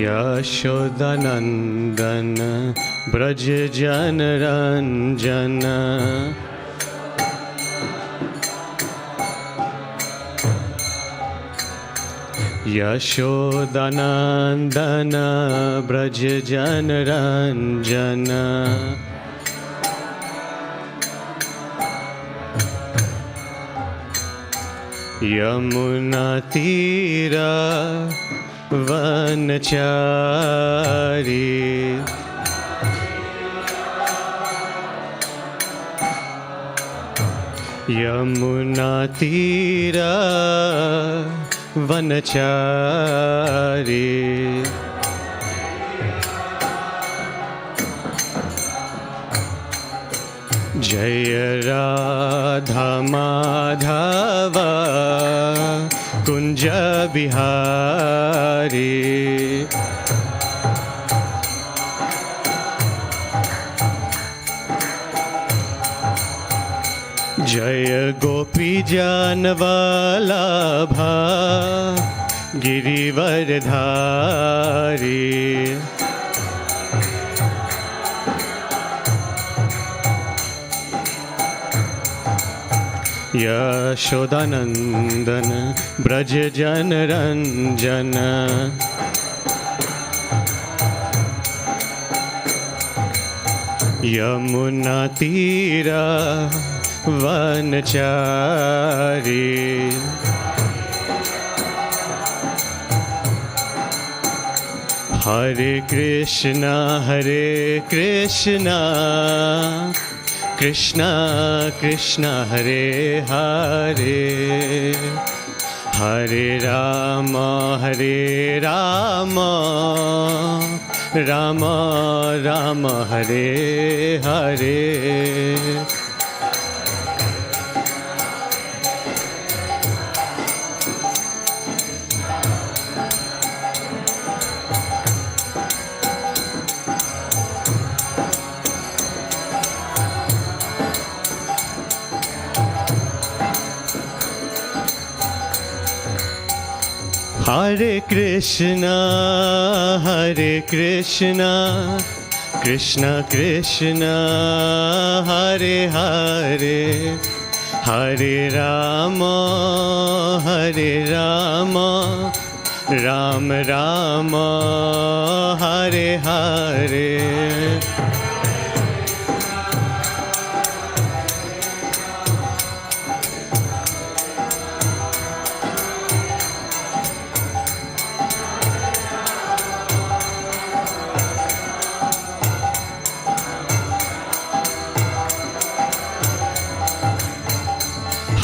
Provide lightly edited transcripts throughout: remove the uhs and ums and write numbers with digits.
यशोदानंदन ब्रज जन रंजन यशोदानंदन ब्रज जन रंजन यमुना तीरा वनचारी यमुना तीरा वनचारी जय राधा माधव कुंज बिहारी जय गोपी जन वल्लभा गिरिवरधारी यशोदानंदन ब्रज जन रंजन यमुना तीरा वनचारी हरे कृष्णा कृष्णा कृष्णा हरे हरे हरे राम राम राम हरे हरे हरे कृष्णा कृष्णा कृष्णा हरे हरे हरे राम राम राम हरे हरे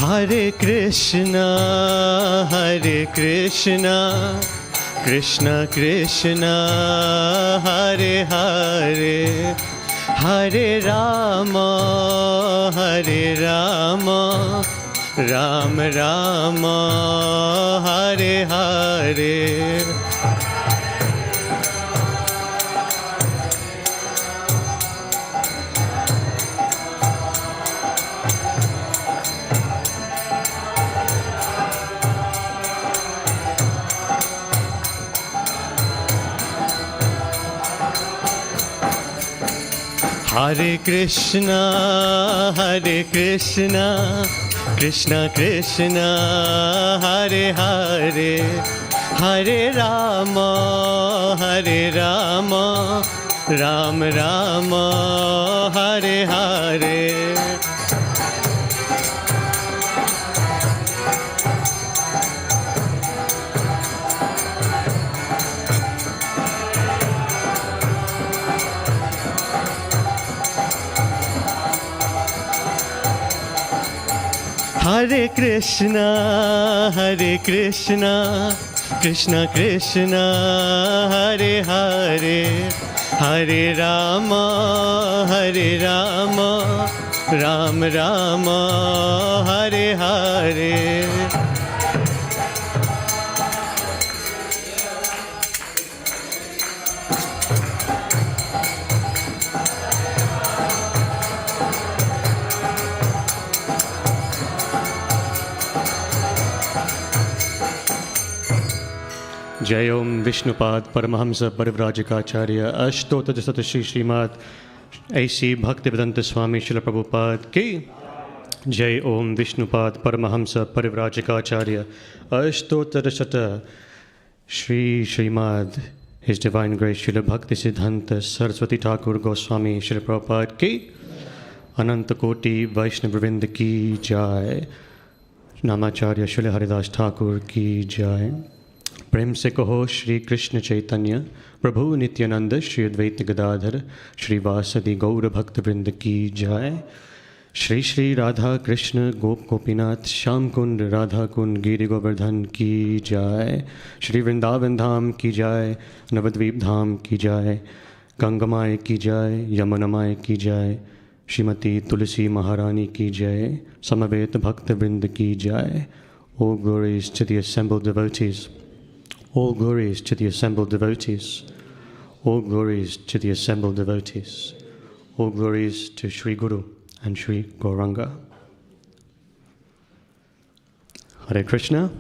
हरे कृष्णा कृष्णा कृष्णा हरे हरे हरे राम राम राम हरे हरे हरे कृष्णा कृष्णा कृष्णा हरे हरे हरे राम राम राम हरे हरे हरे कृष्णा कृष्णा कृष्णा हरे हरे हरे राम राम राम हरे हरे जय ओम विष्णुपाद परमहंस परिव्राजकाचार्य अष्टोत्तर शत श्री श्रीमद ऐसी भक्ति वेदांत स्वामी शिल प्रभुपाद की जय ओम विष्णुपाद परमहंस परिव्राजकाचार्य अष्टोत्तर शत Shri Shrimad His Divine Grace Srila Bhakti Siddhanta Saraswati Thakur Goswami Srila Prabhupada ki Ananta Koti Vaishnava Vrinda ki jai Namacharya Srila Haridas Thakur ki jai Prem se kaho Shri Krishna Chaitanya Prabhu Nityananda Shri Advaita Gadadhar Shri Vasadi Gaura Bhakta Vrinda ki jai Shri Shri Radha Krishna Gop Gopinath Sham Kund Radha Kund Giri Govardhan ki jai Shri Vrindavan Dham ki jai Navadvip Dham ki jai Gangamai ki jai Yamunamai ki jai Shrimati Tulsi Maharani ki jai Samavet Bhakta Vrinda ki jai. All glories to the assembled devotees. All glories to the assembled devotees. All glories to the assembled devotees. All glories to Shri Guru and Shri Gauranga. Hare Krishna.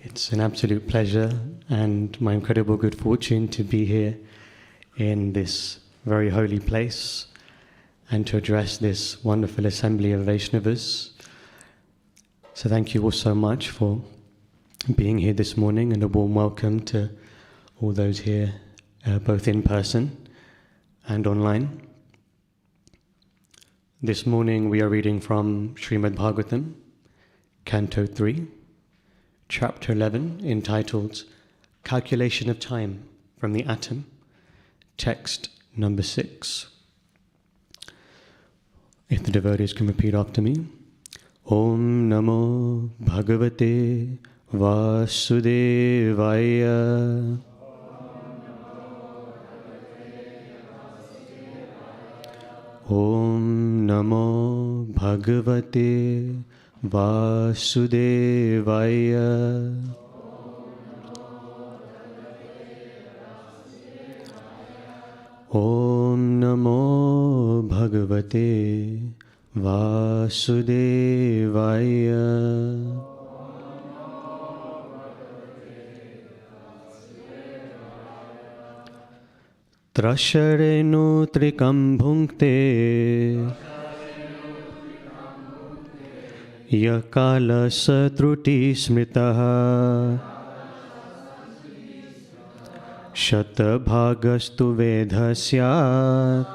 It's an absolute pleasure and my incredible good fortune to be here in this very holy place and to address this wonderful assembly of Vaishnavas. So thank you all so much for being here this morning, and a warm welcome to all those here, both in person and online. This morning we are reading from Śrimad Bhāgavatam, Canto 3, Chapter 11, entitled Calculation of Time from the Atom, text number 6. If the devotees can repeat after me. Om Namo Bhagavate Vasudevaya. Om Namo Bhagavate Vasudevaya. Om Namo Bhagavate Vasudevaya. Trasharenu trikam bhunkte yakala satruti smritaha shatabhagastu vedhasyat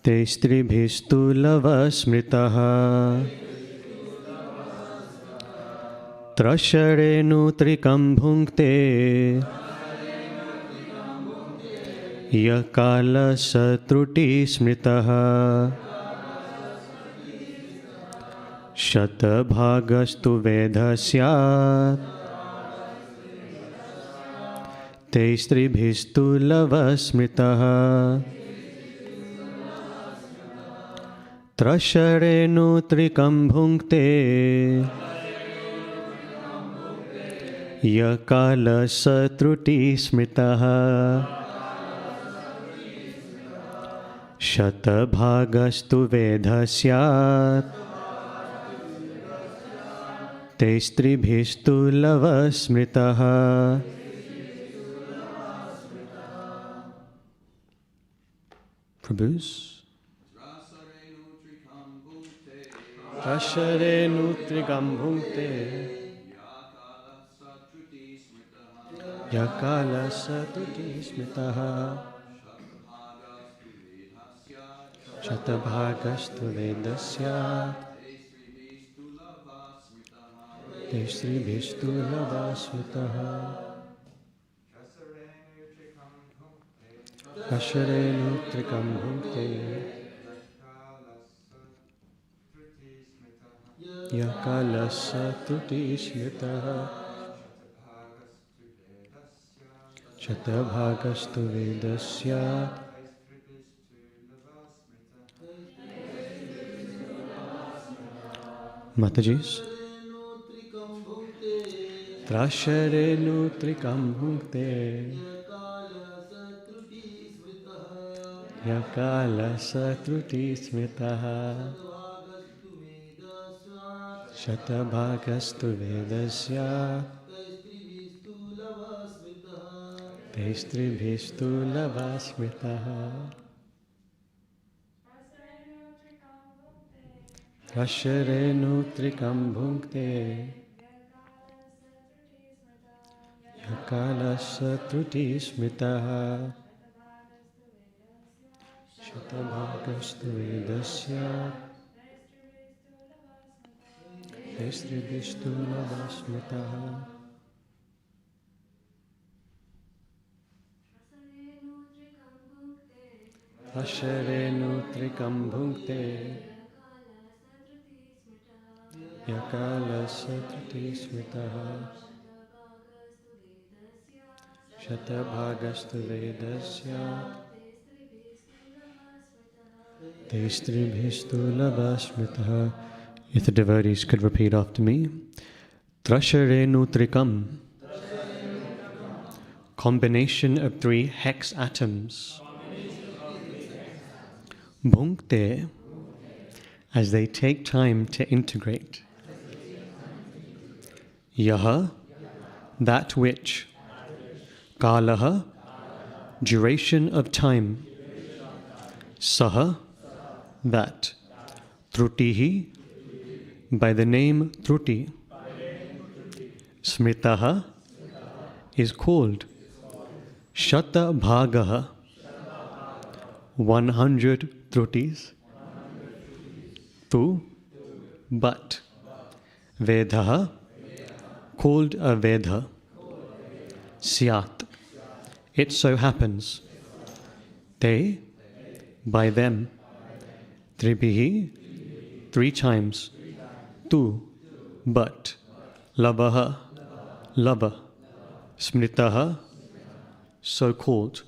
te stribhistu lavasmritaha. Trasharenu trikam bhunkte yakala satruti smritaha shatabhagastu vedhasyat te stribhistu lavasmritaha. Trasharenu trikam bhunkte yakala satruti smritaha shatabhagastu vedhasyat te stribhistu lavasmritaha. Prabhus. Trasharenu trikam bhunkte yakala satruti smritaha shatabhagastu vedasya te stribhistu lavasmritaha. Trasharenu trikam bhunkte yakala satruti smritaha shatabhagastu vedasya. Matajis. Trasharenu trikam bhunkte yakala satruti smritaha Shatabhagastu vedasya Taistribhistu lavasmitaha Rasharenu trikam bhunkte Yakalasa truti smitaha Shatabhagastu vedasya Taistribhistu lavasmitaha Asharenu trikam bhunkte Yakala satruti smitaha Shatabhagastu vedasya Taistribhistu lavasmitaha. If the devotees could repeat after me. Trasharenu trikam. Combination of 3 hex atoms. Bhunkte, as they take time to integrate. Yaha, that which. Kalaha, duration of time. Saha, that. Trutihi, by the name Truti. Smritaha is called. Shata Bhagaha, 100 Trutis. Tu, but. Vedaha, called a Veda. Syat, it so happens. Te, by them. Tribihi, 3 times. Tu, but. Lavaha, lover. Smritaha, so called.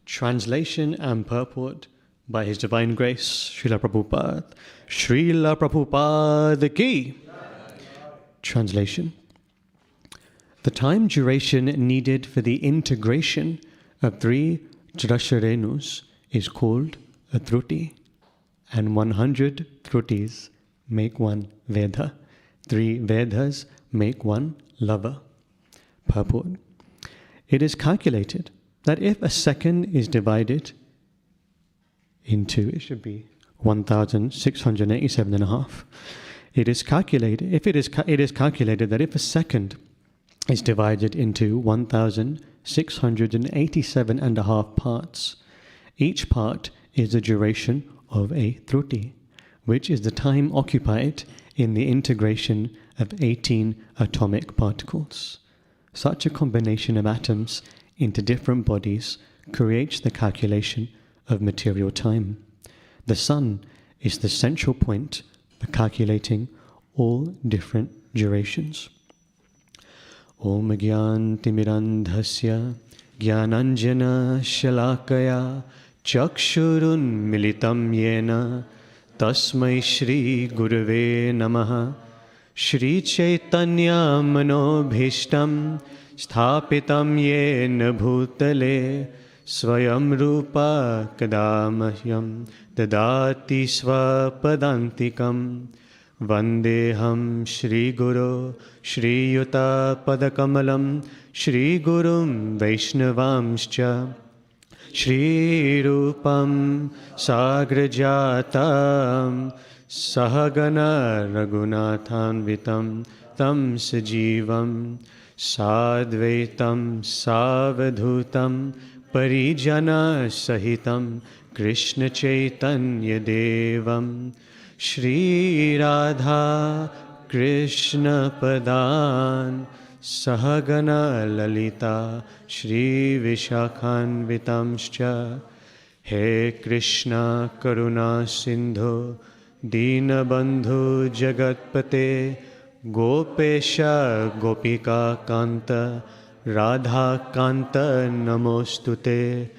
Translation and purport by His Divine Grace, Srila Prabhupada. Srila Prabhupada ki. Translation. The time duration needed for the integration of 3 Trasharenus is called a Truti, and 100 Trutis make 1 Veda. 3 Vedas make 1 Lava. Purport. It is calculated that if a second is divided into, it should be 1,687.5. It is calculated that if a second is divided into 1,687.5 parts, each part is the duration of a Truti, which is the time occupied in the integration of 18 atomic particles. Such a combination of atoms into different bodies creates the calculation of material time. The sun is the central point for calculating all different durations. Om Gyantimirandhasya Gyananjana Shalakaya Chakshurun Militam Yena Tasmai Shri Gurave Namaha Shri Chaitanya Manobhishtam Sthapitam Yena Bhutale Swayam Rupa Kadamahyam Dadati Swapadantikam Vandeham Shri Guru Shri Yuta Padakamalam Shri Gurum Vaishnavamscha Shri Rupam Sagrajatam Sahagana Raghunathanvitam Tam Sajivam Sadvaitam Savadhutam Parijana Sahitam Krishna Chaitanya Devam Shri Radha Krishna Padan Sahagana Lalita Shri Vishakhanvitamscha He Krishna Karuna Sindhu Dīnabandhu Jagatpate Gopesha Gopika Kanta Radha Kanta Namostute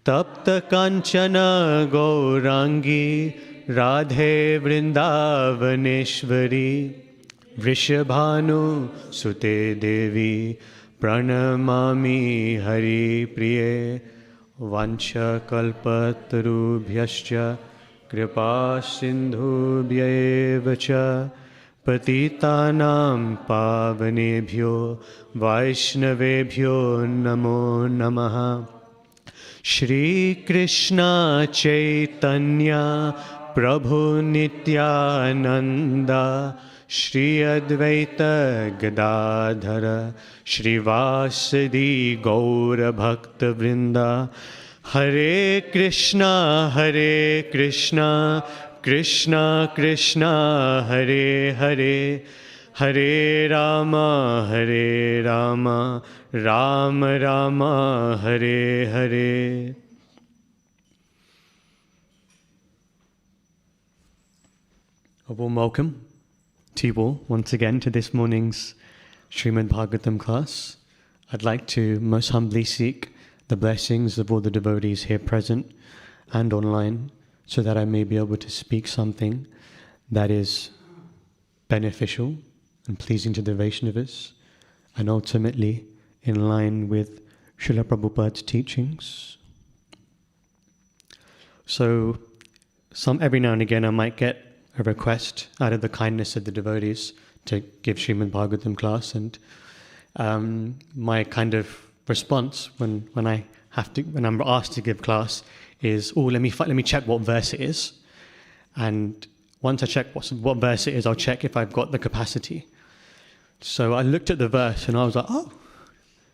Tapta Kanchana Gaurangi Radhe Vrindavaneshwari Vrishabhanu Sute Devi Pranamami Hari Priye Vancha Kalpatarubhyascha Kripa Sindhubhyaeva cha Patitanam pavanebhyo Vaishnavebhyo namo namaha. Shri Krishna Chaitanya Prabhu Nityananda Shri Advaita Gadadhara Shri Vasadi Gaura Bhakta Vrinda. Hare Krishna Krishna Krishna Hare Hare, Hare Rama Rama Rama Hare Hare. A warm welcome to you all once again to this morning's Śrimad Bhāgavatam class. I'd like to most humbly seek the blessings of all the devotees here present and online, so that I may be able to speak something that is beneficial and pleasing to the Vaishnavas, and ultimately in line with Srila Prabhupada's teachings. So, every now and again I might get a request out of the kindness of the devotees to give Śrimad Bhāgavatam class, and my kind of response when I'm asked to give class is, let me check what verse it is, and once I check what verse it is, I'll check if I've got the capacity. So I looked at the verse and I was like,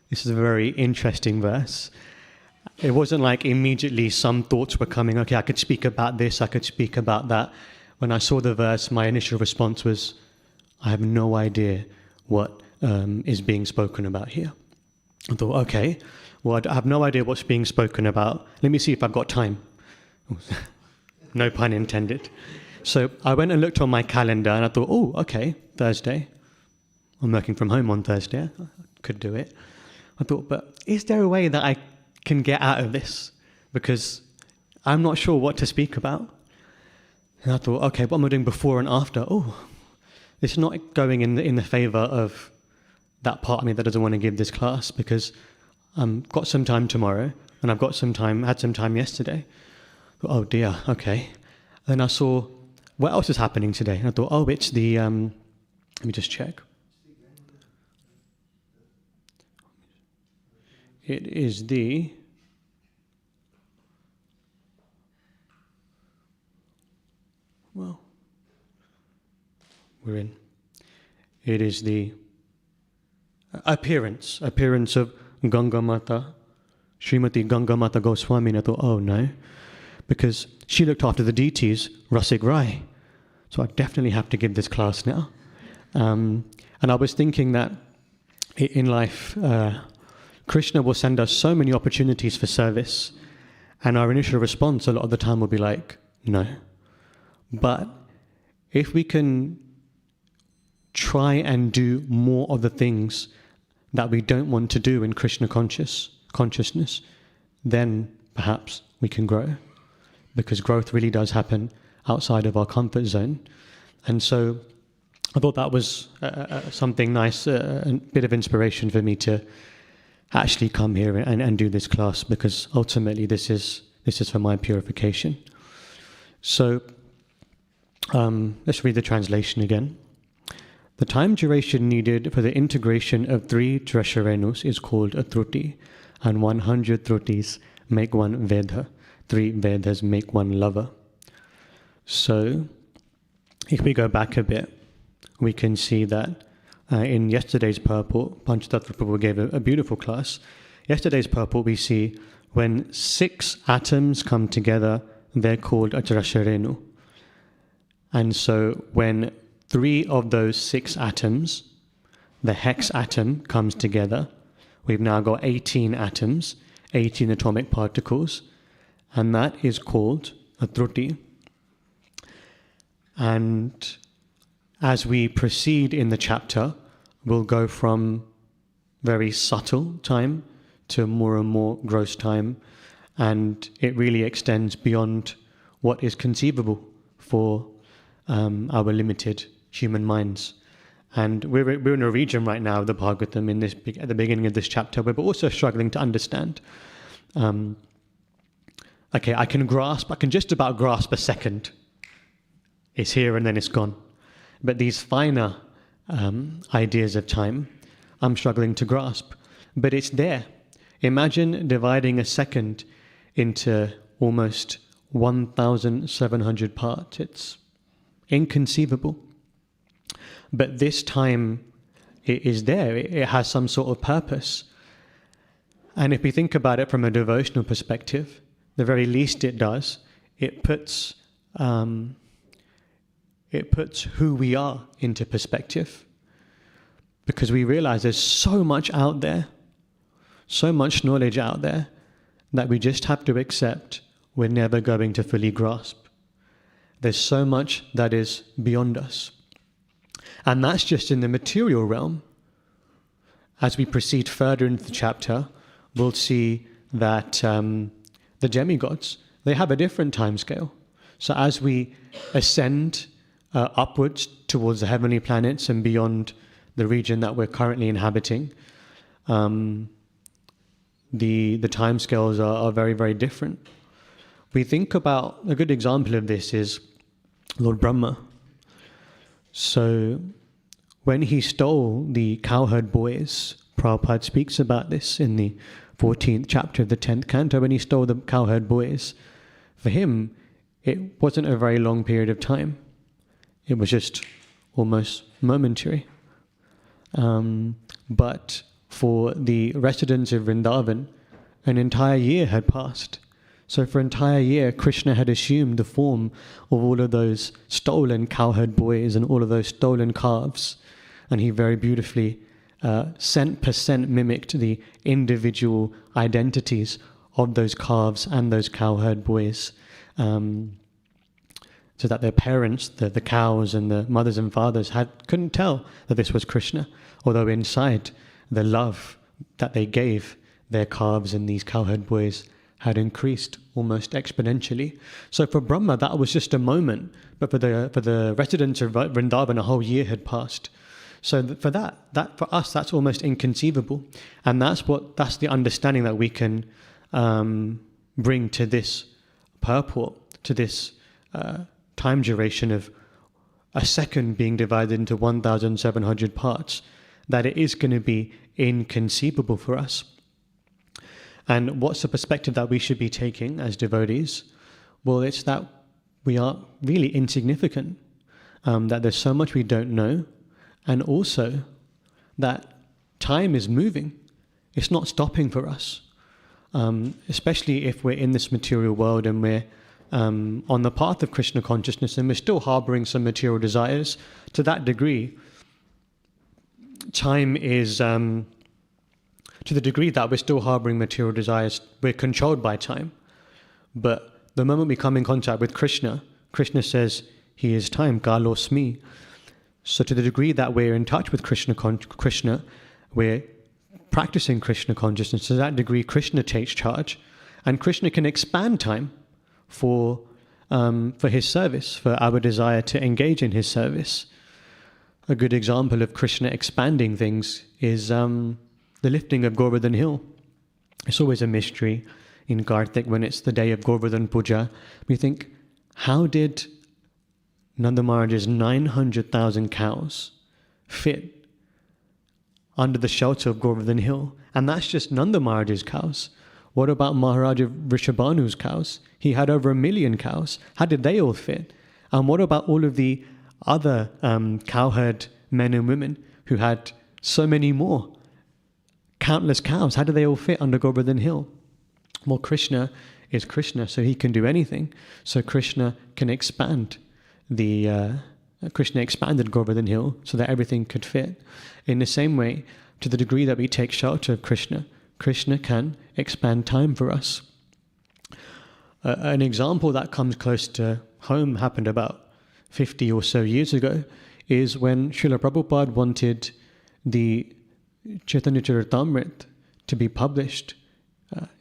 this is a very interesting verse. It wasn't like immediately some thoughts were coming, okay, I could speak about this, I could speak about that. When I saw the verse, my initial response was, I have no idea what is being spoken about here. I thought, okay, well, I have no idea what's being spoken about. Let me see if I've got time. No pun intended. So I went and looked on my calendar and I thought, okay, Thursday. I'm working from home on Thursday. I could do it. I thought, but is there a way that I can get out of this? Because I'm not sure what to speak about. And I thought, okay, what am I doing before and after? It's not going in the favor of that part of me that doesn't want to give this class, because I've got some time tomorrow, and had some time yesterday. Oh dear, okay. Then I saw, what else is happening today? And I thought, it's the, let me just check. It is the, it is the appearance of Ganga Mata, Srimati Ganga Mata Goswami. And I thought, no, because she looked after the deities, Rasika Raya. So I definitely have to give this class now. And I was thinking that in life, Krishna will send us so many opportunities for service, and our initial response a lot of the time will be like, no. But if we can try and do more of the things that we don't want to do in Krishna consciousness, then perhaps we can grow, because growth really does happen outside of our comfort zone. And so I thought that was something nice, a bit of inspiration for me to actually come here and do this class, because ultimately this is for my purification. So let's read the translation again. The time duration needed for the integration of 3 Trasharenus is called a Truti, and 100 Trutis make one Vedha. 3 Vedhas make one lover. So, if we go back a bit, we can see that in yesterday's purport, Panchatattva Prabhu gave a beautiful class. Yesterday's purport, we see when 6 atoms come together, they're called a Trasharenu. And so when 3 of those 6 atoms, the hex atom, comes together, we've now got 18 atoms, 18 atomic particles, and that is called a Truti. And as we proceed in the chapter, we'll go from very subtle time to more and more gross time, and it really extends beyond what is conceivable for our limited human minds. And we're in a region right now of the Bhāgavatam at the beginning of this chapter where we're also struggling to understand. Okay, I can just about grasp a second. It's here and then it's gone. But these finer ideas of time, I'm struggling to grasp. But it's there. Imagine dividing a second into almost 1,700 parts. It's inconceivable. But this time, it is there. It has some sort of purpose. And if we think about it from a devotional perspective, the very least it does, it puts who we are into perspective. Because we realize there's so much out there, so much knowledge out there, that we just have to accept we're never going to fully grasp. There's so much that is beyond us. And that's just in the material realm. As we proceed further into the chapter, we'll see that the demigods, they have a different timescale. So as we ascend upwards towards the heavenly planets and beyond the region that we're currently inhabiting, the timescales are very, very different. We think about, a good example of this is Lord Brahma. So when he stole the cowherd boys, Prabhupada speaks about this in the 14th chapter of the 10th Canto, when he stole the cowherd boys. For him, it wasn't a very long period of time. It was just almost momentary. But for the residents of Vrindavan, an entire year had passed. So for an entire year, Krishna had assumed the form of all of those stolen cowherd boys and all of those stolen calves. And he very beautifully cent per cent mimicked the individual identities of those calves and those cowherd boys, so that their parents, the cows and the mothers and fathers, couldn't tell that this was Krishna, although inside the love that they gave their calves and these cowherd boys had increased almost exponentially. So for Brahma, that was just a moment, but for the residents of Vrindavan, a whole year had passed. So for for us, that's almost inconceivable, and that's the understanding that we can bring to this purport, to this time duration of a second being divided into 1,700 parts, that it is going to be inconceivable for us. And what's the perspective that we should be taking as devotees? Well, it's that we are really insignificant, that there's so much we don't know, and also that time is moving. It's not stopping for us, especially if we're in this material world and we're on the path of Krishna consciousness and we're still harboring some material desires. To that degree, time is, to the degree that we're still harboring material desires, we're controlled by time. But the moment we come in contact with Krishna, Krishna says, he is time, kalosmi. So to the degree that we're in touch with Krishna, we're practicing Krishna consciousness. To that degree, Krishna takes charge, and Krishna can expand time for his service, for our desire to engage in his service. A good example of Krishna expanding things is the lifting of Govardhan Hill. It's always a mystery in Kartik when it's the day of Govardhan Puja. We think, how did Nanda Maharaj's 900,000 cows fit under the shelter of Govardhan Hill? And that's just Nanda Maharaj's cows. What about Maharaja Vrishabhanu's cows? He had over 1 million cows. How did they all fit? And what about all of the other cowherd men and women who had so many more? Countless cows. How do they all fit under Govardhan Hill? Well, Krishna is Krishna, so he can do anything. So Krishna can expand Krishna expanded Govardhan Hill so that everything could fit. In the same way, to the degree that we take shelter of Krishna, Krishna can expand time for us. An example that comes close to home happened about 50 or so years ago is when Srila Prabhupada wanted the Chaitanya Charitamrita to be published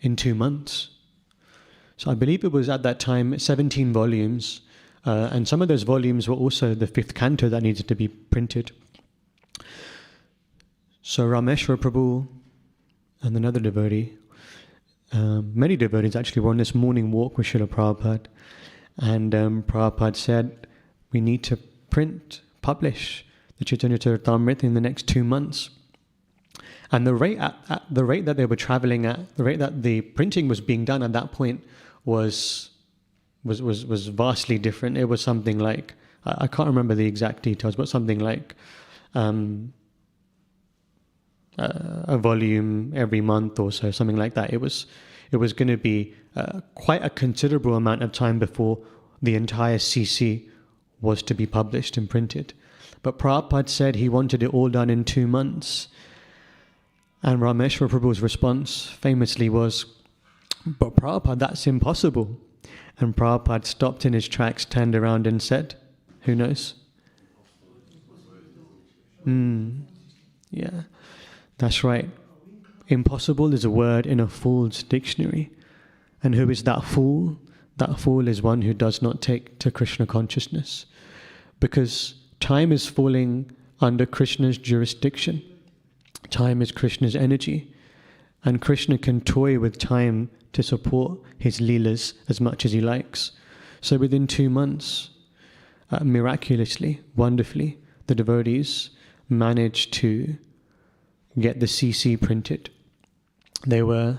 in 2 months. So I believe it was at that time 17 volumes, and some of those volumes were also the 5th canto that needed to be printed. So Rameshwar Prabhu and another devotee, many devotees actually, were on this morning walk with Srila Prabhupada, and Prabhupada said, we need to publish the Chaitanya Charitamrita in the next 2 months. And the rate at the rate that they were traveling at, the rate that the printing was being done at that point was vastly different. It was something like, I can't remember the exact details, but something like a volume every month or so, something like that. It was going to be quite a considerable amount of time before the entire CC was to be published and printed. But Prabhupada said he wanted it all done in 2 months. And Rameshwar Prabhu's response famously was, "But Prabhupada, that's impossible." And Prabhupada stopped in his tracks, turned around and said, "Who knows?" Yeah, that's right. Impossible is a word in a fool's dictionary. And who is that fool? That fool is one who does not take to Krishna consciousness. Because time is falling under Krishna's jurisdiction. Time is Krishna's energy. And Krishna can toy with time to support his leelas as much as he likes. So within 2 months, miraculously, wonderfully, the devotees managed to get the CC printed. They were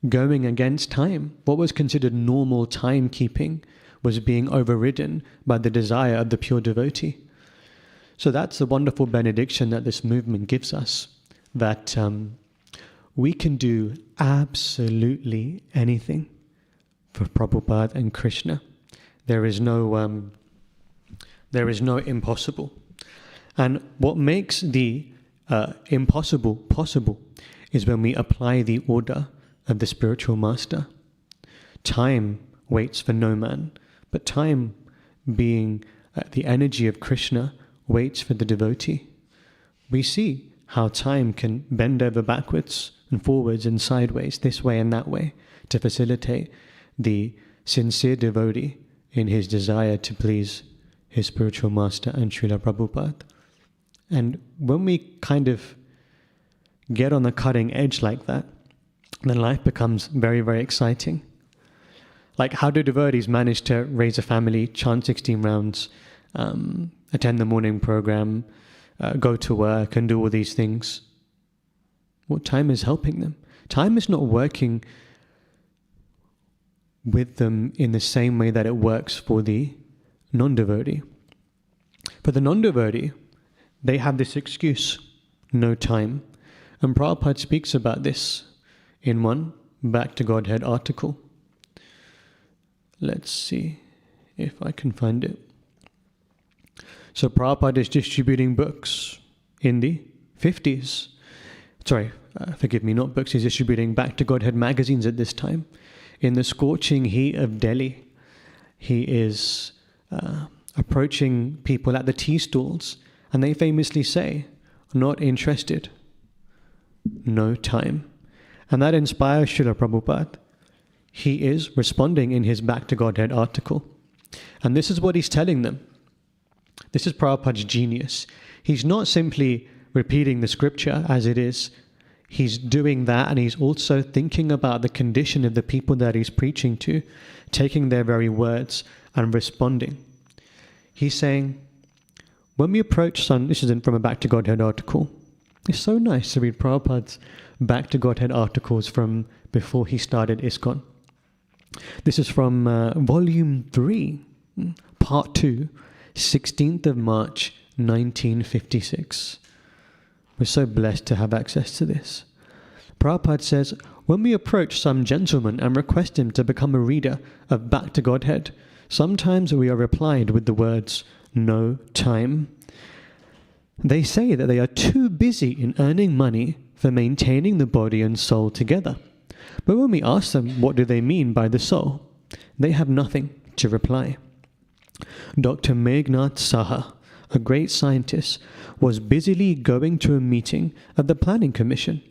going against time. What was considered normal timekeeping was being overridden by the desire of the pure devotee. So that's the wonderful benediction that this movement gives us, that we can do absolutely anything for Prabhupada and Krishna. There is no impossible. And what makes the impossible possible is when we apply the order of the spiritual master. Time waits for no man, but time, being the energy of Krishna, waits for the devotee. We see how time can bend over backwards and forwards and sideways, this way and that way, to facilitate the sincere devotee in his desire to please his spiritual master and Srila Prabhupada. And when we kind of get on the cutting edge like that, then life becomes very, very exciting. Like, how do devotees manage to raise a family, chant 16 rounds, attend the morning program, go to work and do all these things? Well, time is helping them. Time is not working with them in the same way that it works for the non-devotee. For the non-devotee, they have this excuse, no time. And Prabhupada speaks about this in one Back to Godhead article. Let's see if I can find it. So Prabhupada is distributing books in the 50s. Forgive me, not books. He's distributing Back to Godhead magazines at this time. In the scorching heat of Delhi, he is approaching people at the tea stalls, and they famously say, "Not interested, no time." And that inspires Srila Prabhupada. He is responding in his Back to Godhead article. And this is what he's telling them. This is Prabhupada's genius. He's not simply repeating the scripture as it is. He's doing that, and he's also thinking about the condition of the people that he's preaching to, taking their very words and responding. He's saying, when we approach sun, this isn't from a Back to Godhead article. It's so nice to read Prabhupada's Back to Godhead articles from before he started ISKCON. This is from Volume 3, Part 2, 16th of March, 1956. We're so blessed to have access to this. Prabhupada says, when we approach some gentleman and request him to become a reader of Back to Godhead, sometimes we are replied with the words, "No time." They say that they are too busy in earning money for maintaining the body and soul together. But when we ask them what do they mean by the soul, they have nothing to reply. Dr. Meghnad Saha, a great scientist, was busily going to a meeting of the Planning Commission.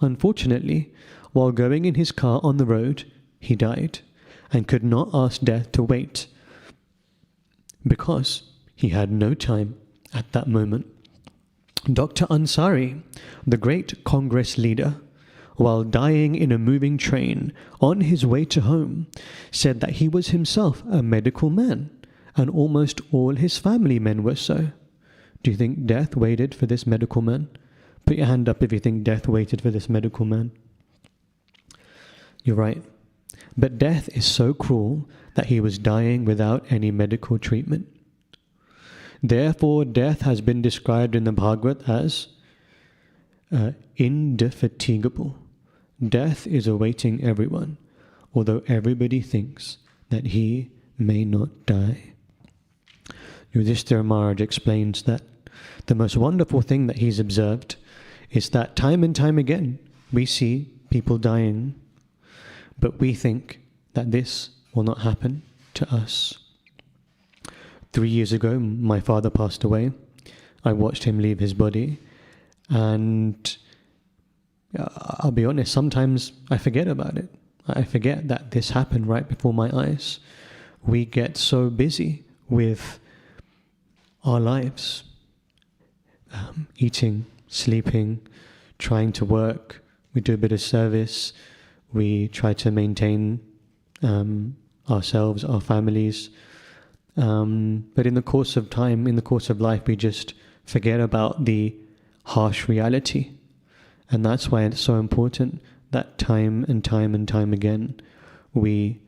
Unfortunately, while going in his car on the road, he died and could not ask death to wait because he had no time at that moment. Dr. Ansari, the great Congress leader, while dying in a moving train on his way to home, said that he was himself a medical man and almost all his family men were so. Do you think death waited for this medical man? Put your hand up if you think death waited for this medical man. You're right. But death is so cruel that he was dying without any medical treatment. Therefore, death has been described in the Bhagavad as indefatigable. Death is awaiting everyone, although everybody thinks that he may not die. Yudhishthira Maharaj explains that the most wonderful thing that he's observed is that time and time again we see people dying, but we think that this will not happen to us. 3 years ago, my father passed away. I watched him leave his body, and I'll be honest, sometimes I forget about it. I forget that this happened right before my eyes. We get so busy with our lives, eating, sleeping, trying to work. We do a bit of service. We try to maintain ourselves, our families. But in the course of time, in the course of life, we just forget about the harsh reality. And that's why it's so important that time and time and time again, we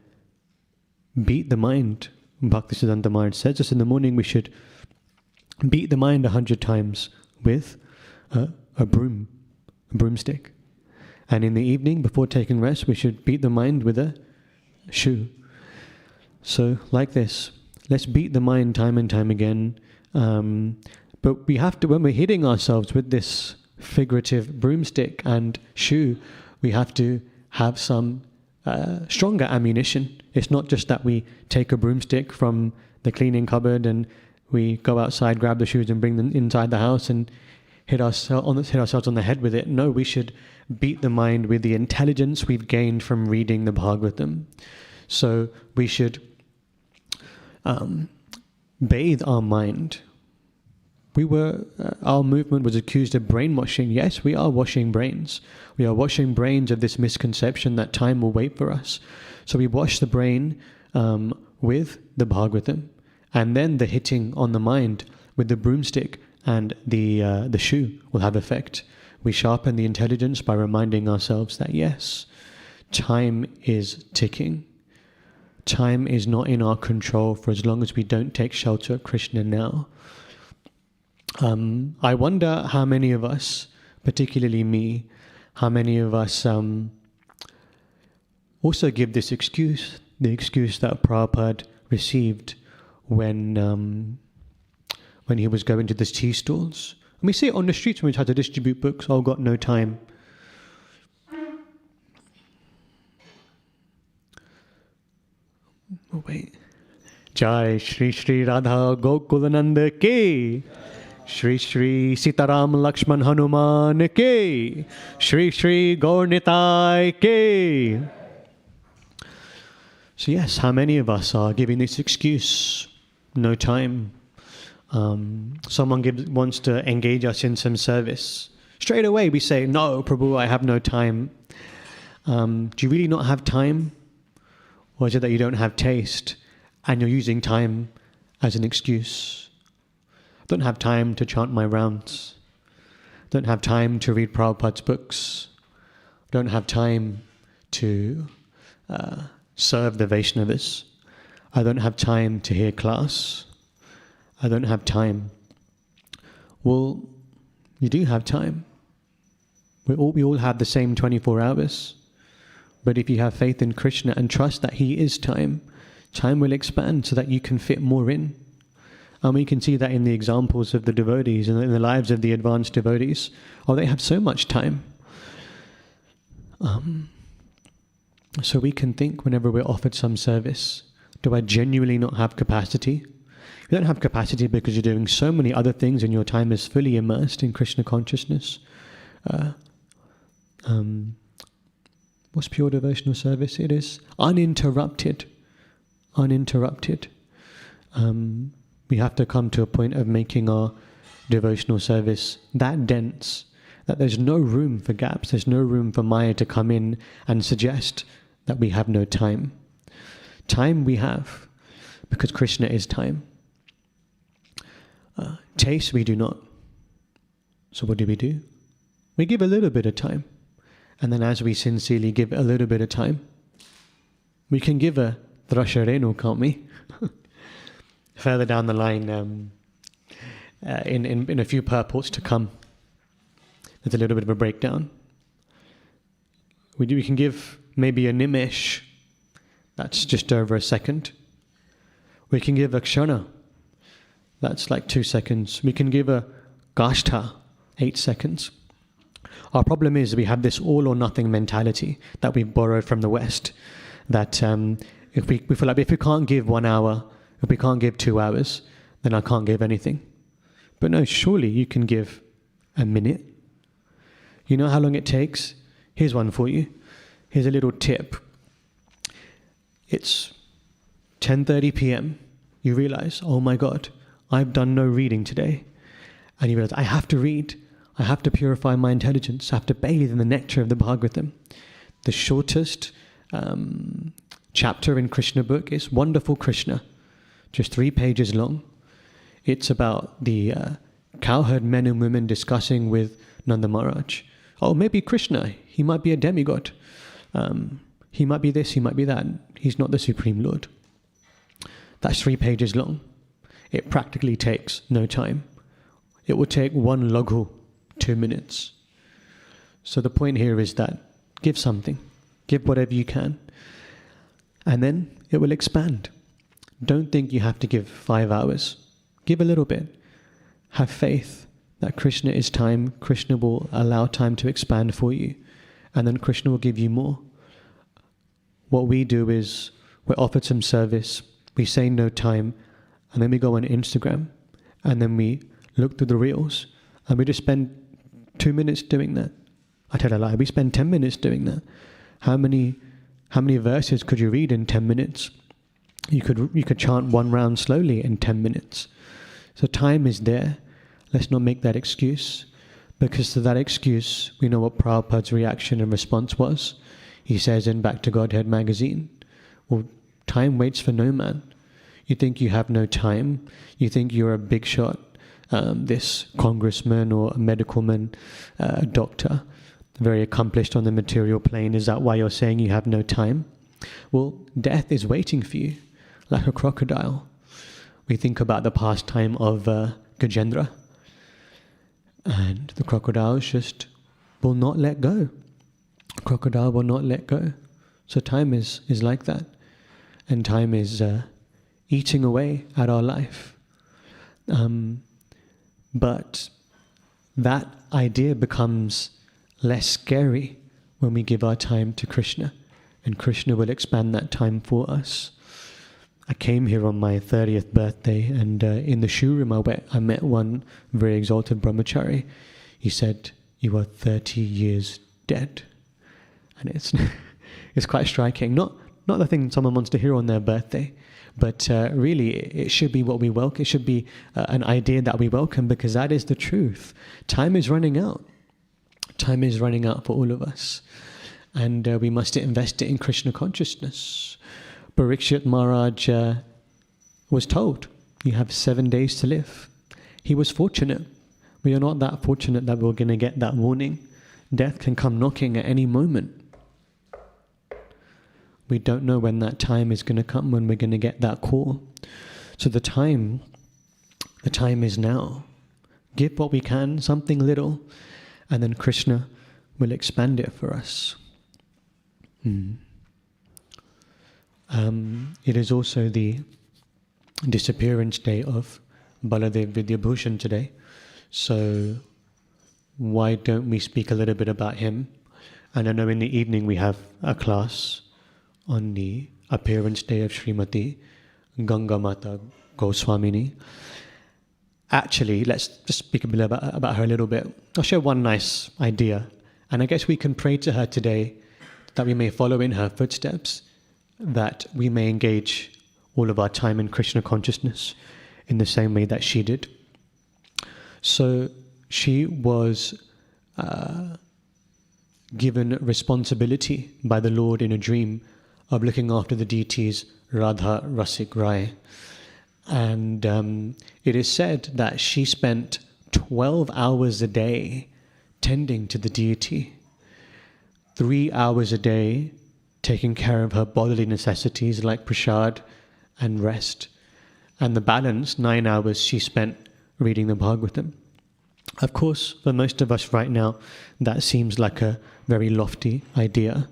beat the mind. Bhaktisiddhanta Maharaj says us in the morning we should beat the mind 100 times with a broomstick. And in the evening, before taking rest, we should beat the mind with a shoe. So, like this, let's beat the mind time and time again. But we have to, when we're hitting ourselves with this figurative broomstick and shoe, we have to have some stronger ammunition. It's not just that we take a broomstick from the cleaning cupboard and we go outside, grab the shoes and bring them inside the house and hit ourselves on the head with it. No, we should beat the mind with the intelligence we've gained from reading the Bhāgavatam. So we should bathe our mind. Our movement was accused of brainwashing. Yes, we are washing brains. We are washing brains of this misconception that time will wait for us. So we wash the brain with the Bhāgavatam, and then the hitting on the mind with the broomstick and the shoe will have effect. We sharpen the intelligence by reminding ourselves that yes, time is ticking. Time is not in our control for as long as we don't take shelter of Krishna now. I wonder how many of us, particularly me, how many of us also give this excuse, the excuse that Prabhupada received when he was going to the tea stalls. And we see it on the streets when we try to distribute books. Oh, got no time. Oh, wait. Jai Shri Shri Radha Gokulananda Ke. Shri Shri Sitaram Lakshman Hanuman Ke. Shri Shri Gaur Nitai Ke. So yes, how many of us are giving this excuse? No time. Someone wants to engage us in some service. Straight away we say, no, Prabhu, I have no time. Do you really not have time? Or is it that you don't have taste and you're using time as an excuse? Don't have time to chant my rounds. Don't have time to read Prabhupada's books. Don't have time to serve the Vaishnavas. I don't have time to hear class. I don't have time. Well, you do have time. We all have the same 24 hours. But if you have faith in Krishna and trust that He is time, time will expand so that you can fit more in. And we can see that in the examples of the devotees and in the lives of the advanced devotees. Oh, they have so much time. So we can think whenever we're offered some service, do I genuinely not have capacity? You don't have capacity because you're doing so many other things and your time is fully immersed in Krishna consciousness. What's pure devotional service? It is uninterrupted. Uninterrupted. We have to come to a point of making our devotional service that dense that there's no room for gaps. There's no room for Maya to come in and suggest that we have no time. Time we have, because Krishna is time. Taste we do not. So what do? We give a little bit of time. And then as we sincerely give a little bit of time, we can give a drasharenu, can't we? Further down the line, in a few purports to come, there's a little bit of a breakdown. We can give maybe a nimish, that's just over a second. We can give a kshana, that's like 2 seconds. We can give a gashtha, 8 seconds. Our problem is we have this all or nothing mentality that we've borrowed from the West. That if we feel like if we can't give 1 hour, if we can't give 2 hours, then I can't give anything. But no, surely you can give a minute. You know how long it takes? Here's one for you. Here's a little tip. It's 10:30 p.m. You realize, oh my God, I've done no reading today. And you realize, I have to read. I have to purify my intelligence. I have to bathe in the nectar of the Bhāgavatam. The shortest chapter in Krishna book is Wonderful Krishna, just 3 pages long. It's about the cowherd men and women discussing with Nanda Maharaj. Oh, maybe Krishna, he might be a demigod. He might be this, he might be that. He's not the Supreme Lord. That's 3 pages long. It practically takes no time. It will take 1 laghu, 2 minutes. So the point here is that give something. Give whatever you can. And then it will expand. Don't think you have to give 5 hours. Give a little bit. Have faith that Krishna is time. Krishna will allow time to expand for you. And then Krishna will give you more. What we do is we're offered some service. We say no time. And then we go on Instagram. And then we look through the reels. And we just spend 2 minutes doing that. I tell a lie. We spend 10 minutes doing that. How many verses could you read in 10 minutes? You could chant 1 round slowly in 10 minutes. So time is there. Let's not make that excuse. Because to that excuse, we know what Prabhupada's reaction and response was. He says in Back to Godhead magazine, well, time waits for no man. You think you have no time? You think you're a big shot, this congressman or a medical man, a doctor, very accomplished on the material plane. Is that why you're saying you have no time? Well, death is waiting for you, like a crocodile. We think about the pastime of Gajendra, and the crocodiles just will not let go. Crocodile will not let go. So time is like that. And time is eating away at our life. But that idea becomes less scary when we give our time to Krishna. And Krishna will expand that time for us. I came here on my 30th birthday, and in the showroom I met one very exalted brahmachari. He said, "You are 30 years dead." And it's quite striking. Not the thing someone wants to hear on their birthday, but really it should be what we welcome. It should be an idea that we welcome, because that is the truth. Time is running out. Time is running out for all of us. And we must invest it in Krishna consciousness. Parikshit Maharaj was told, you have 7 days to live. He was fortunate. We are not that fortunate that we're going to get that warning. Death can come knocking at any moment. We don't know when that time is going to come, when we're going to get that call. So the time is now. Give what we can, something little, and then Krishna will expand it for us. It is also the disappearance day of Baladev Vidyabhushan today. So why don't we speak a little bit about him? And I know in the evening we have a class on the appearance day of Srimati Ganga Mata Goswamini. Actually, let's just speak a bit about her a little bit. I'll share one nice idea. And I guess we can pray to her today that we may follow in her footsteps, that we may engage all of our time in Krishna consciousness in the same way that she did. So she was given responsibility by the Lord in a dream of looking after the deities Radha Rasika Raya. And it is said that she spent 12 hours a day tending to the deity, 3 hours a day taking care of her bodily necessities like prasad and rest, and the balance, 9 hours, she spent reading the Bhāgavatam. Of course, for most of us right now, that seems like a very lofty idea,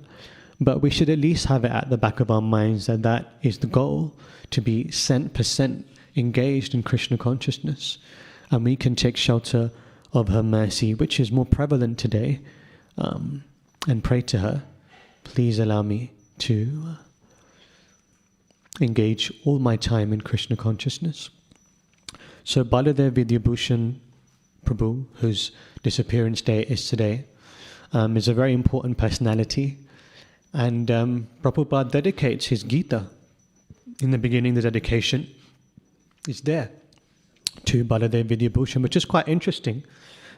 but we should at least have it at the back of our minds that that is the goal, to be 100% engaged in Krishna consciousness. And we can take shelter of her mercy, which is more prevalent today, and pray to her, please allow me to engage all my time in Krishna consciousness. So Baladev Vidyabhushan Prabhu, whose disappearance day is today, is a very important personality. And Prabhupada dedicates his Gita. In the beginning, the dedication is there to Baladev Vidyabhushan, which is quite interesting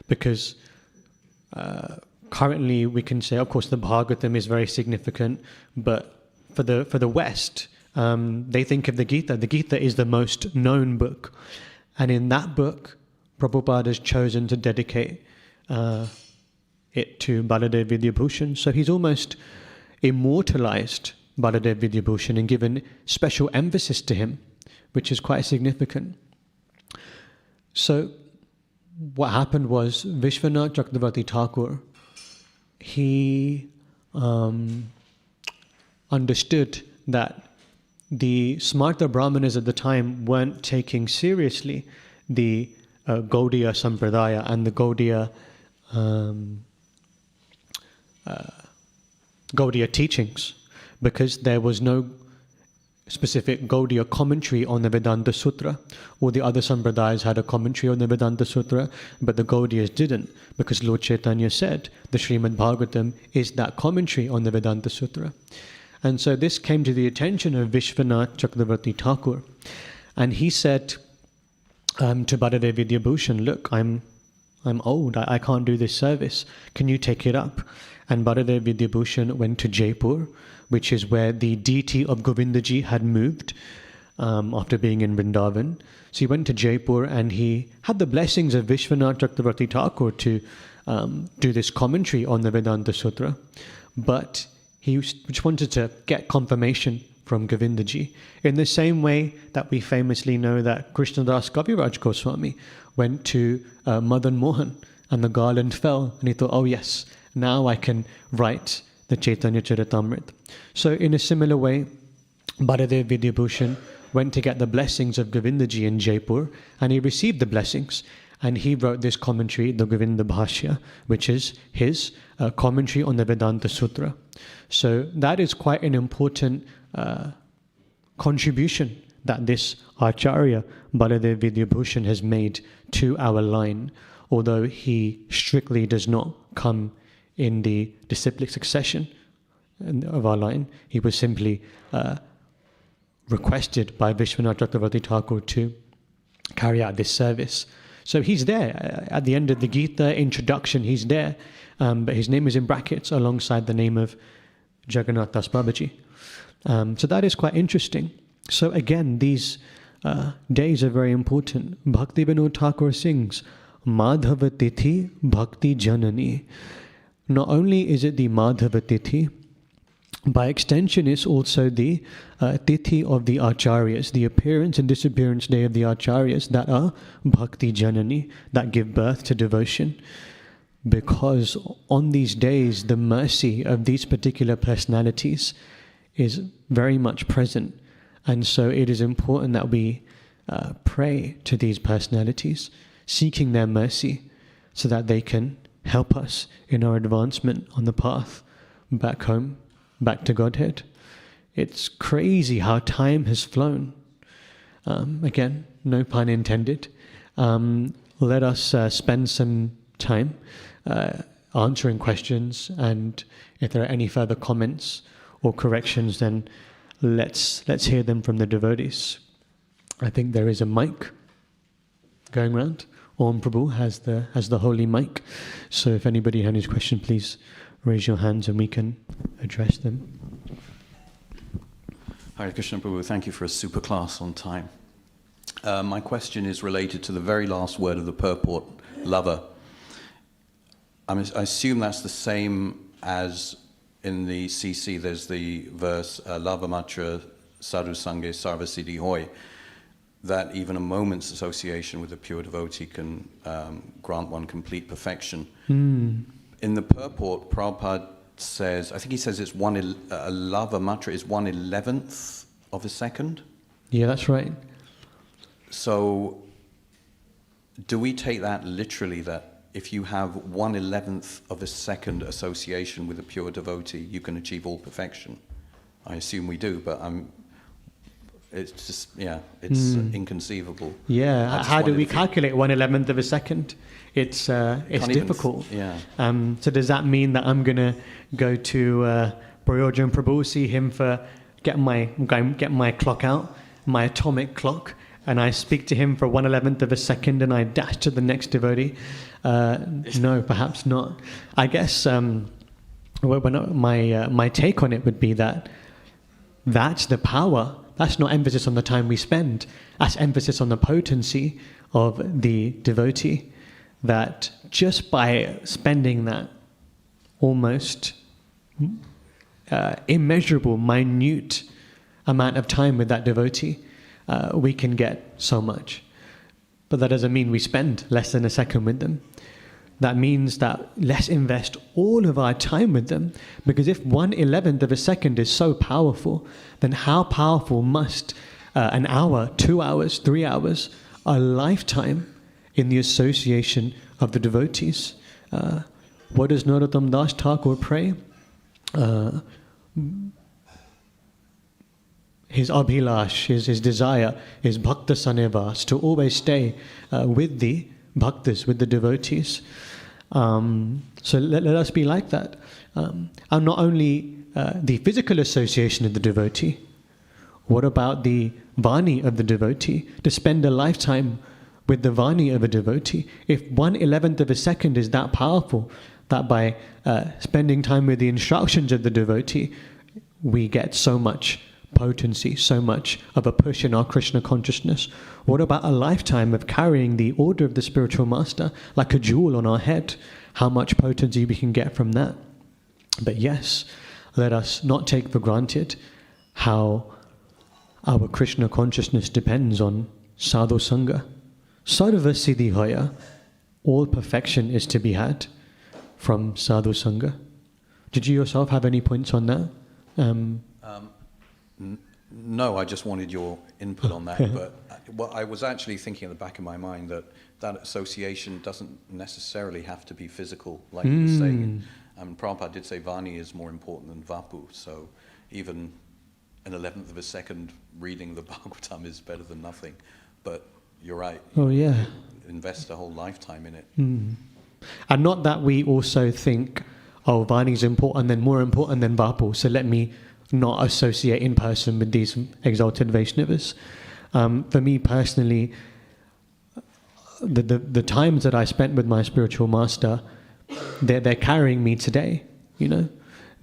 because currently we can say, of course, the Bhāgavatam is very significant, but for the West, they think of the Gita. The Gita is the most known book. And in that book, Prabhupada has chosen to dedicate it to Baladev Vidyabhushan. So he's almost immortalized Baladev Vidyabhushan and given special emphasis to him, which is quite significant. So what happened was Vishwanath Chakravarti Thakur, he understood that the smarta brahmanas at the time weren't taking seriously the Gaudiya Sampradaya and the Gaudiya teachings, because there was no specific Gaudiya commentary on the Vedanta Sutra. All the other Sampradayas had a commentary on the Vedanta Sutra, but the Gaudiyas didn't, because Lord Chaitanya said the Śrimad Bhāgavatam is that commentary on the Vedanta Sutra. And so this came to the attention of Vishwanath Chakravarti Thakur, and he said to Baladev Vidyabhushan, look, I'm old, I can't do this service, can you take it up? And Baladev Vidyabhushan went to Jaipur, which is where the deity of Govindaji had moved after being in Vrindavan. So he went to Jaipur and he had the blessings of Vishwanath Chakravarti Thakur to do this commentary on the Vedanta Sutra, but he just wanted to get confirmation from Govindaji. In the same way that we famously know that Krishnadas Kaviraj Goswami went to Madan Mohan and the garland fell and he thought, oh yes, now I can write the Chaitanya Charitamrita. So in a similar way, Baladev Vidyabhushan went to get the blessings of Govindaji in Jaipur, and he received the blessings, and he wrote this commentary, the Govinda Bhashya, which is his commentary on the Vedanta Sutra. So that is quite an important contribution that this Acharya, Baladev Vidyabhushan, has made to our line, although he strictly does not come in the disciplic succession of our line. He was simply requested by Vishwanath Chakravarti Thakur to carry out this service. So he's there. At the end of the Gita introduction, he's there, but his name is in brackets alongside the name of Jagannath Das Babaji. So that is quite interesting. So again, these days are very important. Bhakti Vinod Thakur sings, Madhava Tithi Bhakti Janani. Not only is it the Madhava Tithi, by extension it's also the Tithi of the Acharyas, the appearance and disappearance day of the Acharyas that are Bhakti Janani, that give birth to devotion. Because on these days, the mercy of these particular personalities is very much present. And so it is important that we pray to these personalities, seeking their mercy so that they can help us in our advancement on the path back home, back to Godhead. It's crazy how time has flown. Again, no pun intended. Let us spend some time answering questions, and if there are any further comments or corrections, then let's hear them from the devotees. I think there is a mic going around. Om Prabhu has the holy mic. So if anybody has any question, please raise your hands and we can address them. Hare Krishna Prabhu, thank you for a super class on time. My question is related to the very last word of the purport, lover. I assume that's the same as in the CC, there's the verse, lava matra sadhu sange sarva siddhi hoy, that even a moment's association with a pure devotee can grant one complete perfection. In the purport, Prabhupada says, I think he says it's a lava matra is 1/11th of a second. Yeah, that's right. So, do we take that literally, that if you have 1/11th of a second association with a pure devotee, you can achieve all perfection? I assume we do, but it's just, it's inconceivable. Yeah, how do we calculate 1/11th of a second? It's difficult. So does that mean that I'm going to go to Prayojan Prabhu, see him get my clock out, my atomic clock, and I speak to him for 1/11th of a second and I dash to the next devotee? No, perhaps not. I guess my take on it would be that's the power. That's not emphasis on the time we spend. That's emphasis on the potency of the devotee. That just by spending that almost immeasurable, minute amount of time with that devotee, we can get so much. But that doesn't mean we spend less than a second with them. That means that let's invest all of our time with them, because if 1/11th of a second is so powerful, then how powerful must an hour, 2 hours, 3 hours, a lifetime in the association of the devotees? What does Narottam Das Thakur pray? His abhilash, his desire, his bhakta sanevas, to always stay with the bhaktas, with the devotees. So let us be like that. And not only the physical association of the devotee, what about the vani of the devotee? To spend a lifetime with the vani of a devotee. If 1/11th of a second is that powerful, that by spending time with the instructions of the devotee, we get so much potency, so much of a push in our Krishna consciousness. What about a lifetime of carrying the order of the spiritual master like a jewel on our head? How much potency we can get from that? But yes, let us not take for granted how our Krishna consciousness depends on sadhu sangha. Sarva siddhi hoya, all perfection is to be had from sadhu sangha. Did you yourself have any points on that? No, I just wanted your input on that. But I was actually thinking in the back of my mind that association doesn't necessarily have to be physical, like you were saying. Prabhupada did say Vani is more important than Vapu, so even an 11th of a second reading the Bhāgavatam is better than nothing. But you're right. Invest a whole lifetime in it. And not that we also think, oh, Vani is important, then more important than Vapu, so let me not associate in person with these exalted Vaishnavas. For me personally, the times that I spent with my spiritual master, they're carrying me today. You know,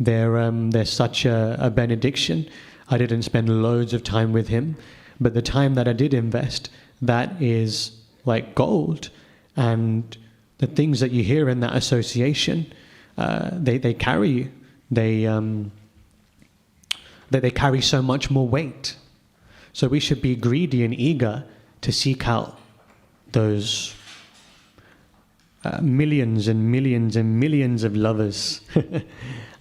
they're such a benediction. I didn't spend loads of time with him, but the time that I did invest, that is like gold. And the things that you hear in that association, they carry you. They carry so much more weight. So we should be greedy and eager to seek out those millions and millions and millions of lovers,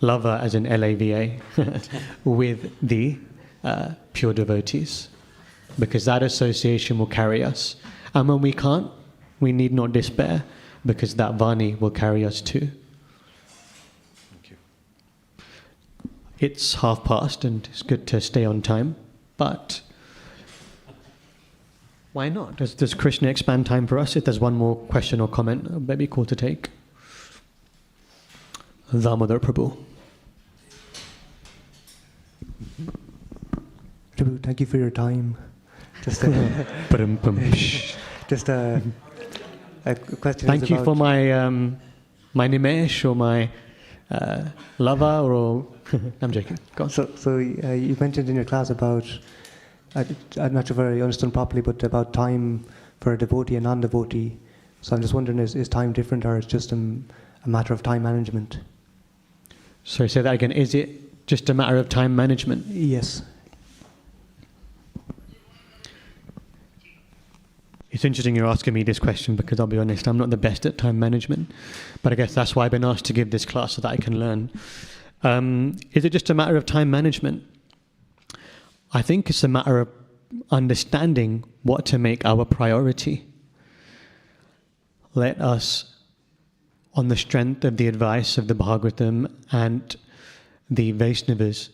lover as in L-A-V-A, with the pure devotees, because that association will carry us. And when we can't, we need not despair, because that Vani will carry us too. It's past and it's good to stay on time, but why not? Does Krishna expand time for us? If there's one more question or comment, it may be cool to take. Damodar Prabhu. Prabhu, thank you for your time. Just a question. Thank you for my my nimesh or my lover or... I'm joking. Go on. So you mentioned in your class about, I'm not sure if I understand properly, but about time for a devotee and non-devotee. So I'm just wondering, is time different, or it's just a matter of time management? Sorry, say that again. Is it just a matter of time management? Yes. It's interesting you're asking me this question, because I'll be honest, I'm not the best at time management. But I guess that's why I've been asked to give this class, so that I can learn. Is it just a matter of time management? I think it's a matter of understanding what to make our priority. Let us, on the strength of the advice of the Bhāgavatam and the Vaishnavas,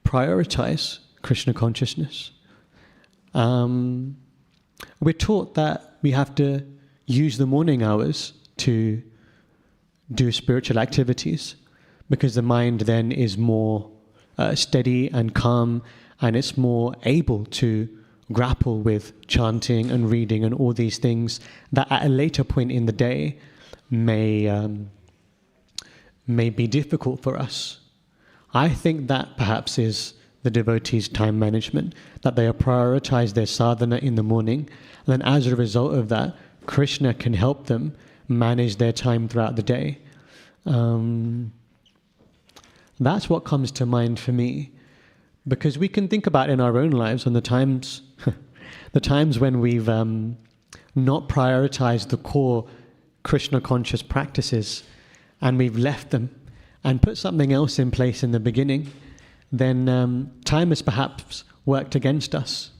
prioritize Krishna consciousness. We're taught that we have to use the morning hours to do spiritual activities, because the mind then is more steady and calm, and it's more able to grapple with chanting and reading and all these things that at a later point in the day may be difficult for us. I think that perhaps is the devotees' time management, that they prioritize their sadhana in the morning, and then as a result of that, Krishna can help them manage their time throughout the day. That's what comes to mind for me, because we can think about in our own lives on the times when we've not prioritized the core Krishna conscious practices, and we've left them and put something else in place in the beginning, then time has perhaps worked against us.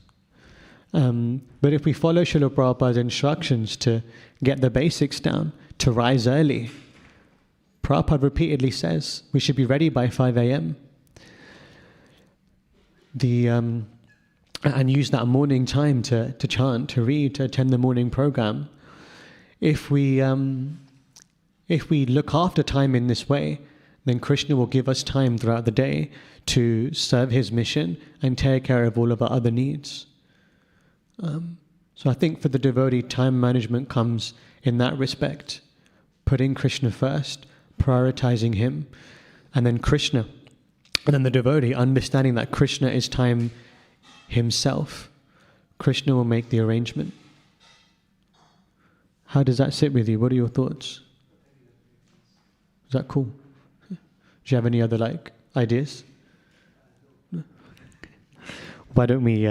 But if we follow Srila Prabhupada's instructions to get the basics down, to rise early, Prabhupada repeatedly says we should be ready by 5 a.m. And use that morning time to chant, to read, to attend the morning program. If we look after time in this way, then Krishna will give us time throughout the day to serve his mission and take care of all of our other needs. So I think for the devotee, time management comes in that respect, putting Krishna first, prioritizing him, and then Krishna, and then the devotee understanding that Krishna is time himself. Krishna will make the arrangement. How does that sit with you? What are your thoughts? Is that cool? Do you have any other ideas? Why don't we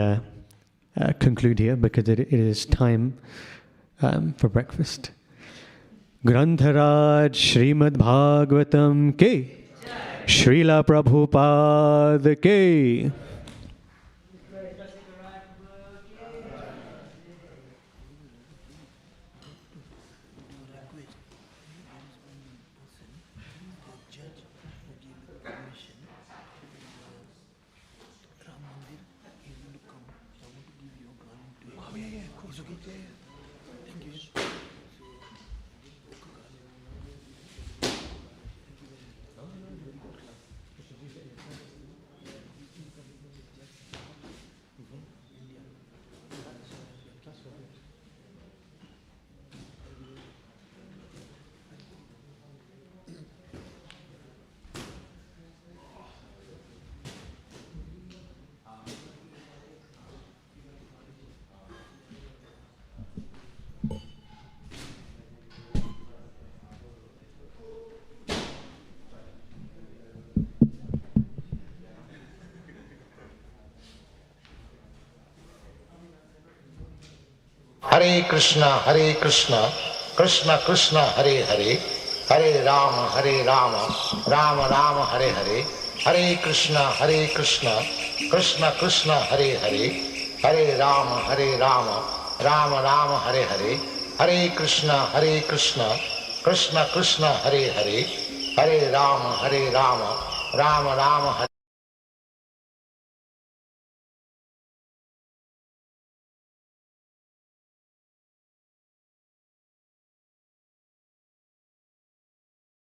conclude here, because it is time for breakfast. Grantharaj Śrimad Bhāgavatam ke, Srila Prabhupada ke. Hare Krishna, Krishna Krishna, Hare Hare, Hare Rama, Rama Rama, Hare Hare, Hare Krishna, Krishna Krishna, Hare Hare, Hare Rama, Rama Rama, Hare Hare, Hare Krishna, Krishna Krishna, Hare Hare, Hare Rama, Rama Rama, Hare